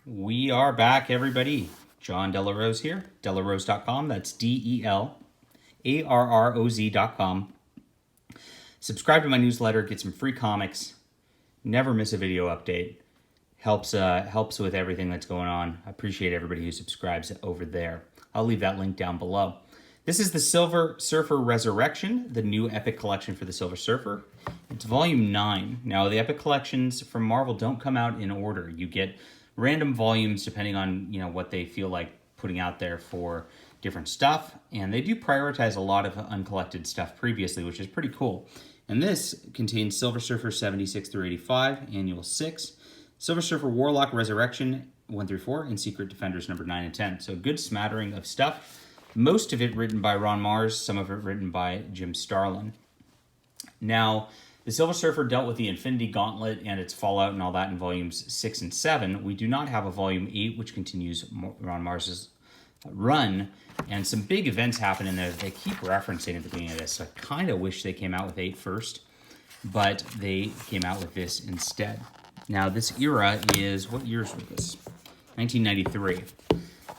We are back, everybody. John Delarose here, delarose.com. That's DELARROZ.com. Subscribe to my newsletter, get some free comics, never miss a video update. Helps with everything that's going on. I appreciate everybody who subscribes over there. I'll leave that link down below. This is the Silver Surfer Resurrection, the new Epic Collection for the Silver Surfer. It's volume 9. Now, the Epic Collections from Marvel don't come out in order. You get random volumes depending on, what they feel like putting out there for different stuff. And they do prioritize a lot of uncollected stuff previously, which is pretty cool. And this contains Silver Surfer 76 through 85, Annual 6, Silver Surfer Warlock Resurrection 1 through 4, and Secret Defenders number 9 and 10. So a good smattering of stuff. Most of it written by Ron Mars, some of it written by Jim Starlin. Now, the Silver Surfer dealt with the Infinity Gauntlet and its fallout and all that in volumes 6 and 7. We do not have a volume 8, which continues Ron Mars's run, and some big events happen in there that they keep referencing at the beginning of this. So I kind of wish they came out with 8 first, but they came out with this instead. Now, this era is, what years was this? 1993.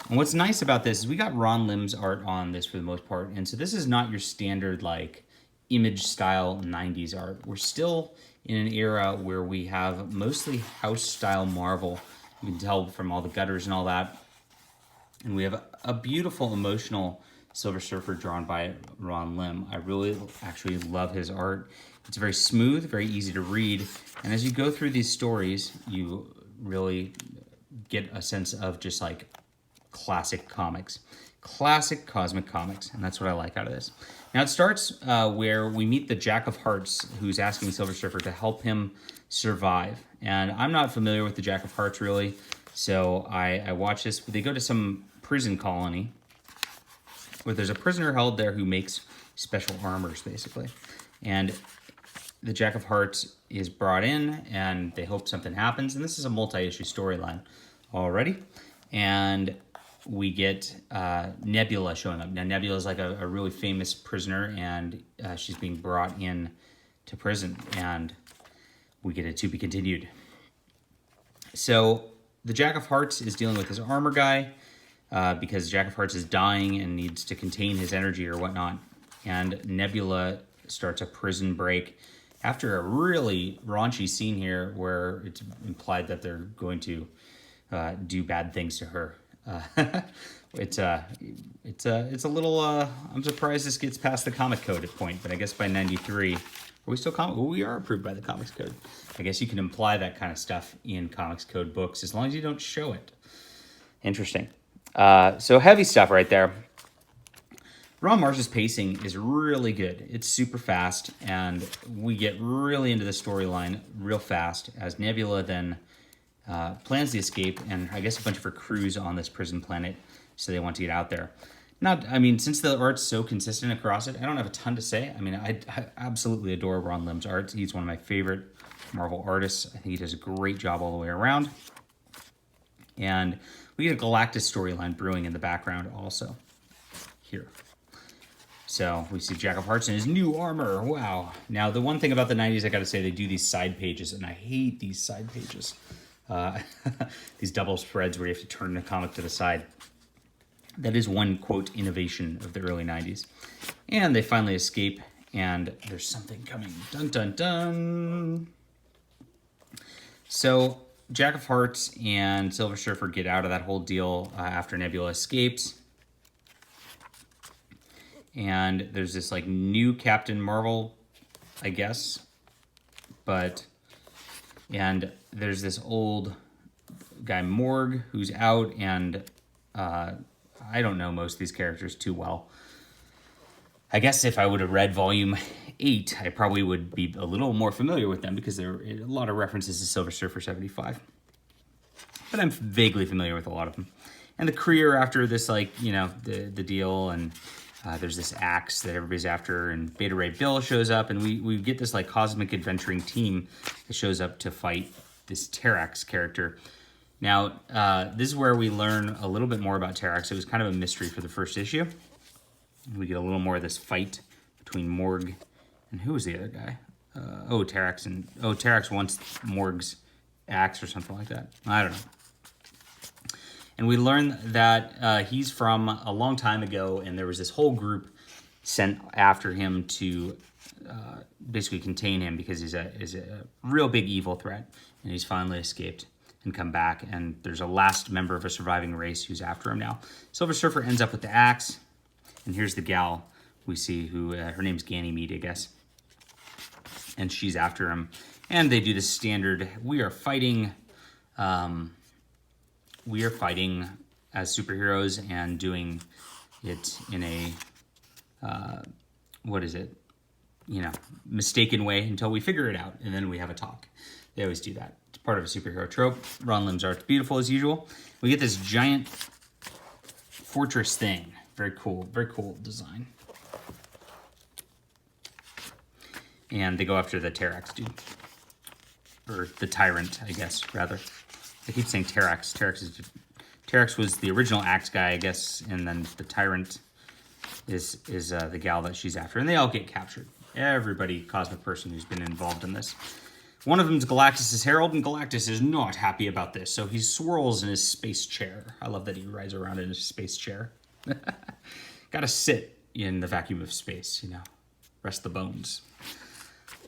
And what's nice about this is we got Ron Lim's art on this for the most part, and so this is not your standard, image style 90s art. We're still in an era where we have mostly house style Marvel. You can tell from all the gutters and all that. And we have a beautiful emotional Silver Surfer drawn by Ron Lim. I really actually love his art. It's very smooth, very easy to read. And as you go through these stories, you really get a sense of just classic comics. Classic cosmic comics, and that's what I like out of this. Now it starts where we meet the Jack of Hearts, who's asking Silver Surfer to help him survive. And I'm not familiar with the Jack of Hearts, really, so I watch this. They go to some prison colony where there's a prisoner held there who makes special armors, basically. And the Jack of Hearts is brought in, and they hope something happens. And this is a multi-issue storyline already. And we get Nebula showing up. Now, Nebula is a really famous prisoner, and she's being brought in to prison, and we get it to be continued. So the Jack of Hearts is dealing with his armor guy because Jack of Hearts is dying and needs to contain his energy or whatnot. And Nebula starts a prison break after a really raunchy scene here where it's implied that they're going to do bad things to her. It's a little, I'm surprised this gets past the comic code at point, but I guess by 93, are we still we are approved by the comics code. I guess you can imply that kind of stuff in comics code books as long as you don't show it. Interesting. So heavy stuff right there. Ron Mars's pacing is really good. It's super fast, and we get really into the storyline real fast as Nebula then plans the escape, and I guess a bunch of her crew's on this prison planet, so they want to get out there. Since the art's so consistent across it, I don't have a ton to say. I absolutely adore Ron Lim's art. He's one of my favorite Marvel artists. I think he does a great job all the way around. And we get a Galactus storyline brewing in the background also here. So we see Jack of Hearts in his new armor. Wow. Now, the one thing about the 90s, I got to say, they do these side pages, and I hate these side pages. These double spreads where you have to turn the comic to the side. That is one, quote, innovation of the early 90s. And they finally escape, and there's something coming. Dun, dun, dun. So Jack of Hearts and Silver Surfer get out of that whole deal after Nebula escapes. And there's this new Captain Marvel, I guess. And there's this old guy, Morg, who's out, and I don't know most of these characters too well. I guess if I would have read volume 8, I probably would be a little more familiar with them because there are a lot of references to Silver Surfer 75. But I'm vaguely familiar with a lot of them. And the career after this, the deal, and there's this axe that everybody's after, and Beta Ray Bill shows up, and we get this cosmic adventuring team that shows up to fight this Terrax character. Now, this is where we learn a little bit more about Terrax. It was kind of a mystery for the first issue. We get a little more of this fight between Morg and who was the other guy? Terrax. Terrax wants Morg's axe or something like that. I don't know. And we learn that he's from a long time ago, and there was this whole group sent after him to basically contain him because he's a real big evil threat, and he's finally escaped and come back, and there's a last member of a surviving race who's after him now. Silver Surfer ends up with the axe, and here's the gal we see who, her name's Ganymede, I guess, and she's after him, and they do the standard, we are fighting as superheroes and doing it in a, mistaken way until we figure it out, and then we have a talk. They always do that. It's part of a superhero trope. Ron Lim's art's beautiful as usual. We get this giant fortress thing. Very cool design. And they go after the Terrax dude. Or the Tyrant, I guess, rather. I keep saying Terrax. Terrax was the original Axe guy, I guess, and then the Tyrant is the gal that she's after. And they all get captured. Everybody, cosmic person who's been involved in this. One of them is Galactus' Herald, and Galactus is not happy about this, so he swirls in his space chair. I love that he rides around in his space chair. Gotta sit in the vacuum of space, rest the bones.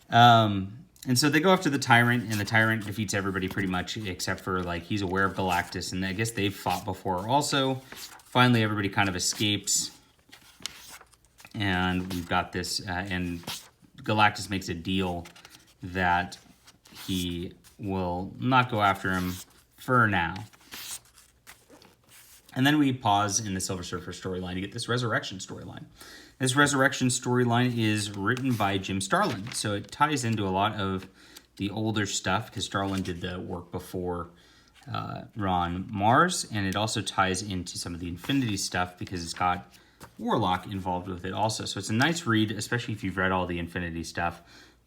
And so they go after the Tyrant, and the Tyrant defeats everybody pretty much, except for, he's aware of Galactus, and I guess they've fought before also. Finally, everybody kind of escapes, and we've got this, and Galactus makes a deal that he will not go after him for now. And then we pause in the Silver Surfer storyline to get this Resurrection storyline. This Resurrection storyline is written by Jim Starlin, so it ties into a lot of the older stuff, because Starlin did the work before Ron Mars, and it also ties into some of the Infinity stuff, because it's got Warlock involved with it also. So it's a nice read, especially if you've read all the Infinity stuff.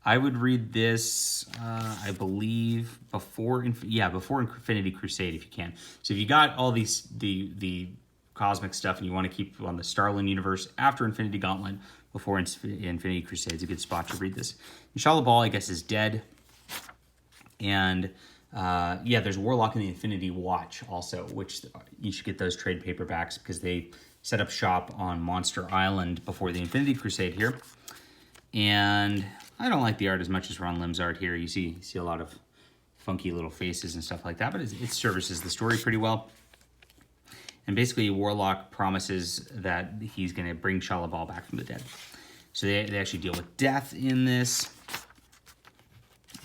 I would read this, I believe, before Infinity Crusade, if you can. So if you got all these the cosmic stuff and you want to keep on the Starlin universe after Infinity Gauntlet, before Infinity Crusade, is a good spot to read this. Inshallah Ball, I guess, is dead. And there's Warlock and the Infinity Watch also, which you should get those trade paperbacks because they set up shop on Monster Island before the Infinity Crusade here. And I don't like the art as much as Ron Lim's art here. You see a lot of funky little faces and stuff like that, but it services the story pretty well. And basically, Warlock promises that he's going to bring Shalabal back from the dead. So they actually deal with death in this.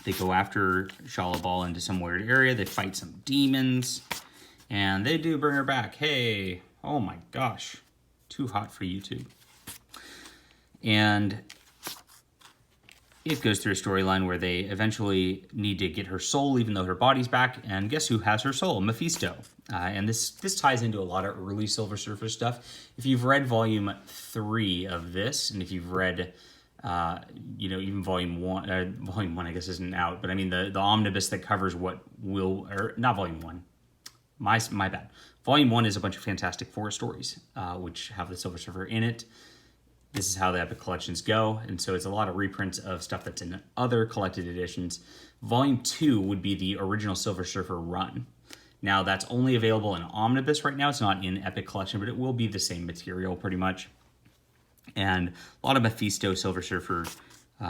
They go after Shalabal into some weird area. They fight some demons. And they do bring her back. Hey, oh my gosh. Too hot for YouTube. And it goes through a storyline where they eventually need to get her soul, even though her body's back. And guess who has her soul? Mephisto. And this ties into a lot of early Silver Surfer stuff. If you've read Volume 3 of this, and if you've read, even Volume 1, Volume 1 I guess isn't out, but I mean the omnibus that covers what will, or not Volume 1, my bad. Volume 1 is a bunch of Fantastic Four stories, which have the Silver Surfer in it. This is how the Epic Collections go, and so it's a lot of reprints of stuff that's in other collected editions. Volume 2 would be the original Silver Surfer run. Now, that's only available in Omnibus right now. It's not in Epic Collection, but it will be the same material pretty much. And a lot of Mephisto Silver Surfer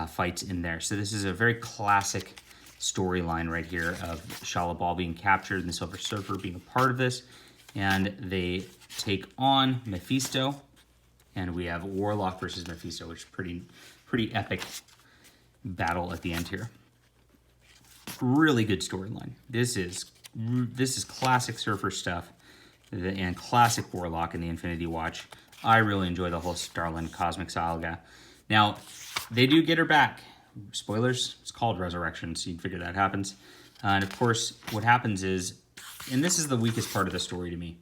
fights in there. So this is a very classic storyline right here of Shalabal being captured and the Silver Surfer being a part of this. And they take on Mephisto. And we have Warlock versus Mephisto, which is pretty epic battle at the end here. Really good storyline. This is classic Surfer stuff and classic Warlock in the Infinity Watch. I really enjoy the whole Starlin Cosmic Saga. Now, they do get her back. Spoilers, it's called Resurrection, so you can figure that happens. And of course, what happens is, and this is the weakest part of the story to me,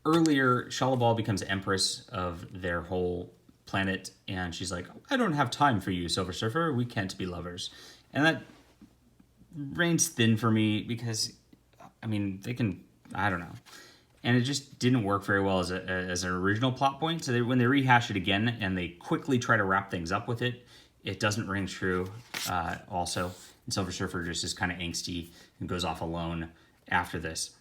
earlier, Shalabal becomes Empress of their whole planet, and she's like, I don't have time for you, Silver Surfer. We can't be lovers. And that reigns thin for me because, I mean, they can, I don't know. And it just didn't work very well as an original plot point. So when they rehash it again and they quickly try to wrap things up with it, it doesn't ring true also. And Silver Surfer just is kind of angsty and goes off alone after this.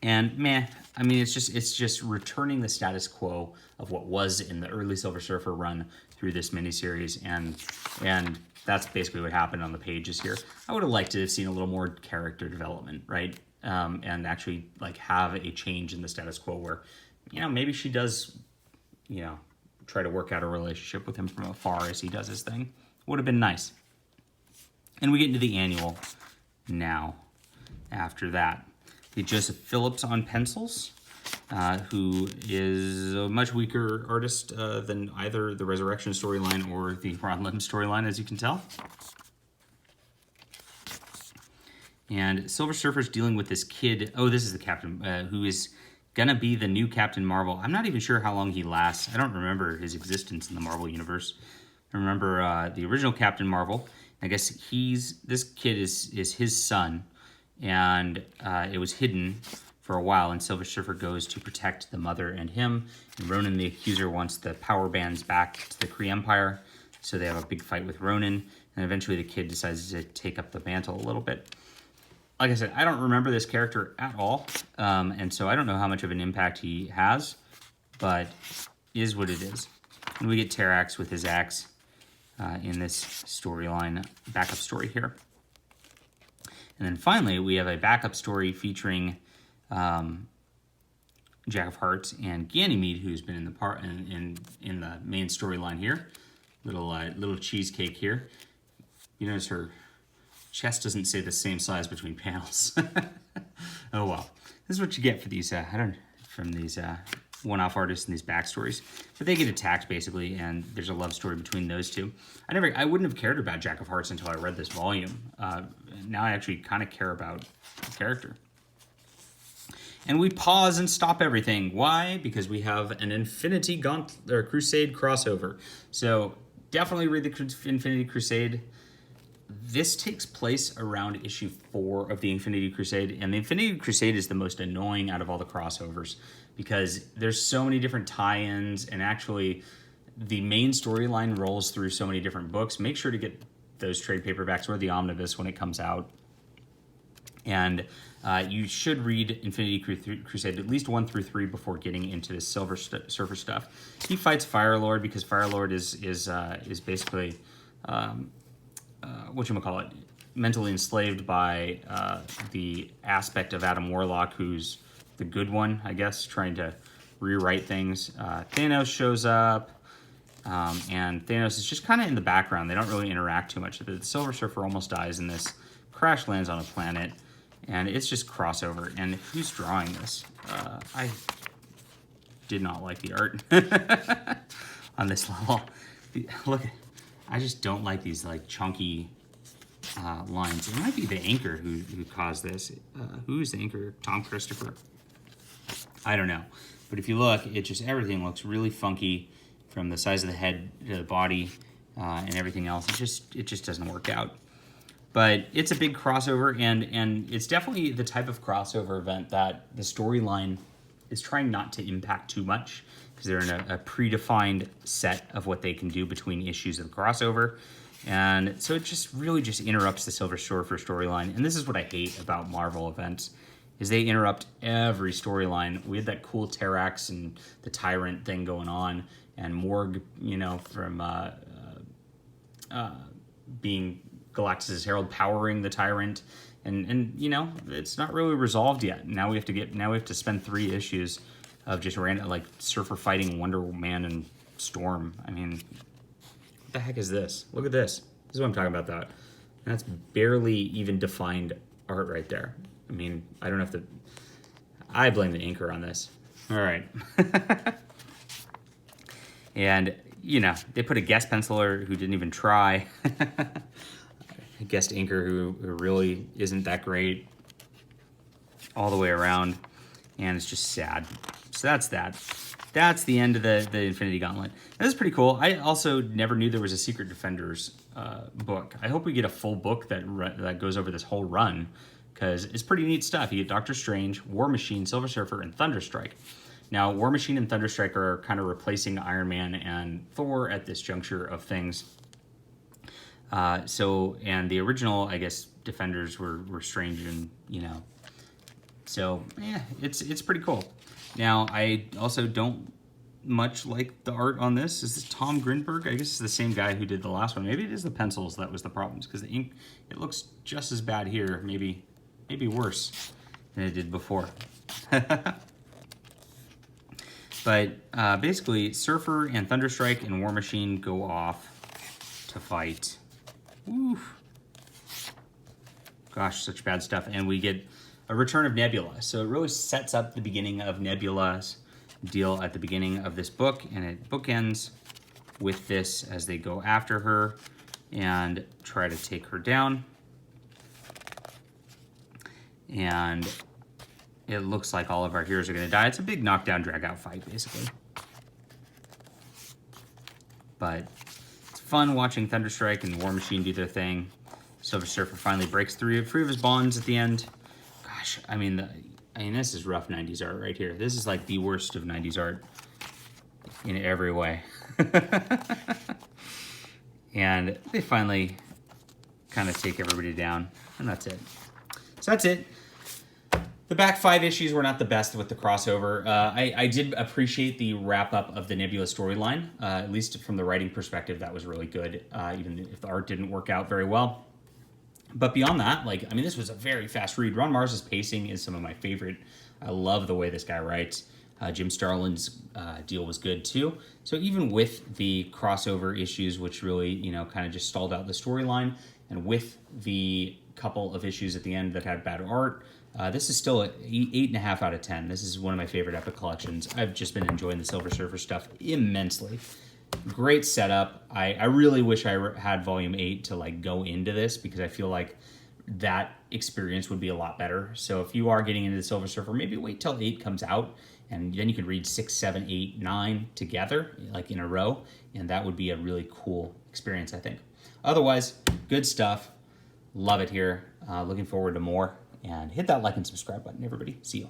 And meh, I mean, it's just returning the status quo of what was in the early Silver Surfer run through this miniseries, and that's basically what happened on the pages here. I would have liked to have seen a little more character development, right? And actually like have a change in the status quo where, maybe she does, try to work out a relationship with him from afar as he does his thing. Would have been nice. And we get into the annual now after that. The Joseph Phillips on pencils, who is a much weaker artist than either the Resurrection storyline or the Ron Lim storyline, as you can tell. And Silver Surfer's dealing with this kid. Oh, this is the Captain, who is gonna be the new Captain Marvel. I'm not even sure how long he lasts. I don't remember his existence in the Marvel universe. I remember the original Captain Marvel. I guess this kid is his son, and it was hidden for a while, and Silver Surfer goes to protect the mother and him, and Ronan the Accuser wants the power bands back to the Kree Empire, so they have a big fight with Ronan, and eventually the kid decides to take up the mantle a little bit. Like I said, I don't remember this character at all, and so I don't know how much of an impact he has, but is what it is. And we get Terrax with his axe in this storyline, backup story here. And then finally, we have a backup story featuring Jack of Hearts and Ganymede, who's been in the main storyline here. Little cheesecake here. You notice her chest doesn't stay the same size between panels. Oh well, this is what you get for these. From these one-off artists and these backstories. But they get attacked basically, and there's a love story between those two. I wouldn't have cared about Jack of Hearts until I read this volume. Now I actually kind of care about the character. And we pause and stop everything. Why? Because we have an Infinity Crusade crossover. So definitely read the Infinity Crusade. This takes place around issue 4 of the Infinity Crusade, and the Infinity Crusade is the most annoying out of all the crossovers because there's so many different tie-ins, and actually the main storyline rolls through so many different books. Make sure to get those trade paperbacks or the omnibus when it comes out. And you should read Infinity Crusade at least 1 through 3 before getting into this Silver Surfer stuff. He fights Firelord because Firelord is basically mentally enslaved by the aspect of Adam Warlock, who's the good one, I guess, trying to rewrite things. Thanos shows up, and Thanos is just kind of in the background. They don't really interact too much. The Silver Surfer almost dies in this, crash lands on a planet, and it's just crossover. And who's drawing this? I did not like the art on this level. Look, I just don't like these like chunky lines. It might be the anchor who caused this. Who's the anchor? Tom Christopher? I don't know. But if you look, everything looks really funky from the size of the head to the body and everything else. It just doesn't work out. But it's a big crossover, and it's definitely the type of crossover event that the storyline is trying not to impact too much, because they're in a predefined set of what they can do between issues of the crossover. And so it just really just interrupts the Silver Surfer storyline. And this is what I hate about Marvel events, is they interrupt every storyline. We had that cool Terrax and the Tyrant thing going on, and Morg, from being Galactus' Herald powering the Tyrant. And it's not really resolved yet. Now we have to spend 3 issues of just random, like, Surfer fighting Wonder Man and Storm. I mean, what the heck is this? Look at this. This is what I'm talking about, that. And that's barely even defined art right there. I mean, I don't have to... I blame the inker on this. All right. And, they put a guest penciler who didn't even try. A guest inker who really isn't that great all the way around. And it's just sad. So that's that. That's the end of the Infinity Gauntlet. This is pretty cool. I also never knew there was a Secret Defenders book. I hope we get a full book that goes over this whole run, because it's pretty neat stuff. You get Doctor Strange, War Machine, Silver Surfer, and Thunderstrike. Now, War Machine and Thunderstrike are kind of replacing Iron Man and Thor at this juncture of things. And the original, I guess, Defenders were Strange and, So yeah, it's pretty cool. Now I also don't much like the art on this. Is this Tom Grinberg? I guess it's the same guy who did the last one. Maybe it is the pencils that was the problems, because the ink, it looks just as bad here, maybe worse than it did before. But basically, Surfer and Thunderstrike and War Machine go off to fight. Oof. Gosh, such bad stuff. And we get a return of Nebula. So it really sets up the beginning of Nebula's deal at the beginning of this book, and it bookends with this as they go after her and try to take her down. And it looks like all of our heroes are going to die. It's a big knockdown, drag-out fight, basically. But it's fun watching Thunderstrike and War Machine do their thing. Silver Surfer finally breaks through of his bonds at the end. Gosh, I mean, this is rough 90s art right here. This is like the worst of 90s art in every way. And they finally kind of take everybody down, and that's it. So that's it. The back 5 issues were not the best with the crossover. I did appreciate the wrap-up of the Nebula storyline, at least from the writing perspective. That was really good, even if the art didn't work out very well. But beyond that, this was a very fast read. Ron Mars's pacing is some of my favorite. I love the way this guy writes. Jim Starlin's deal was good too. So even with the crossover issues, which really, kind of just stalled out the storyline, and with the couple of issues at the end that had bad art, this is still an 8.5 out of 10. This is one of my favorite Epic collections. I've just been enjoying the Silver Surfer stuff immensely. Great setup. I really wish I had Volume 8 to go into this, because I feel like that experience would be a lot better. So if you are getting into the Silver Surfer, maybe wait till 8 comes out, and then you can read 6, 7, 8, 9 together, in a row, and that would be a really cool experience, I think. Otherwise, good stuff. Love it here. Looking forward to more. And hit that like and subscribe button, everybody. See you.